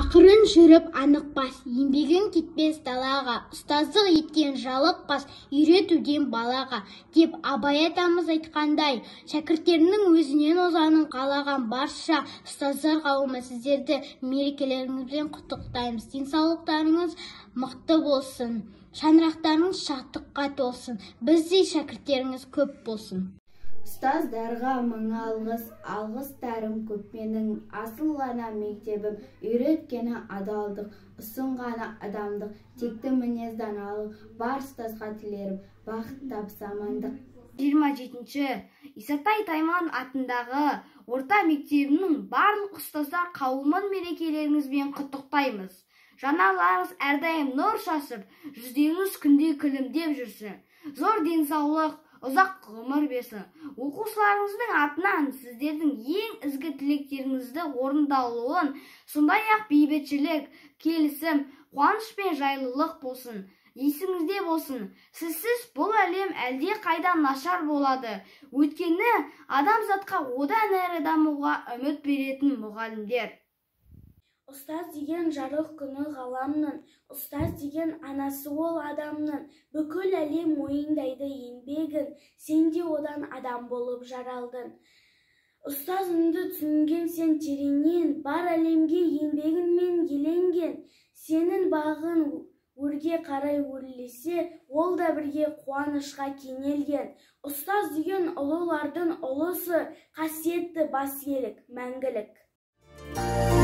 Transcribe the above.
Ақырын жүріп анықпас, еңбегін кетпес далаға, ұстаздық еткен жалықпас, үйретуден балаға, деп Абай атамыз айтқандай, шәкірттерінің өзінен озанын қалаған барша ұстаздар қауымы сіздерді мерекелеріңізбен құттықтаймыз. Денсаулықтарыңыз мықты болсын, шаңырақтарыңыз шаттыққа толсын, біздей шәкірттеріңіз көп болсын. Ұстаздарға мың алғыс, алғыстарым көп менің, асыл ғана мектебім, үйреткені адалдық, ұсынғаны адамдық, текті мінез даналық, бар ұстазға тілерім, бақыт табыс амандық. 27-ші Исатай Тайман атындағы орта мектебінің барлық ұстаздар қауымын мерекелеріңізбен құттықтаймыз. Жанарыңыз әрдайым нұр шашып, жүздеріңіз күнде күлімдеп жүрсін. Зор денсаулық, ұзақ ғұмыр берсін. Оқушыларыңыздың атынан сіздердің ең ізгі тілектеріңізді орындалуын, сондай-ақ бейбітшілік, келісім, қуаныш пен жайлылық болсын. Есіңізде болсын, сізсіз бұл әлем әлде қайдан нашар болады. Өйткені адамзатқа одан әрі дамуға үміт беретін мұғалімдер. Ұстаз деген жарық күні ғаламның, ұстаз деген анасы ол адамның, бүкіл әлем мойындайды еңбегін, сен де одан адам болып жаралдың. Ұстазыңды түсінген сен тереңнен, бар әлемге еңбегіңмен еленген, сенің бағын өрге қарай өрлесе, ол да бірге қуанышқа кенелген. Ұстаз деген ұлылардың ұлысы, қасиетті бас иелік, мәңгілік.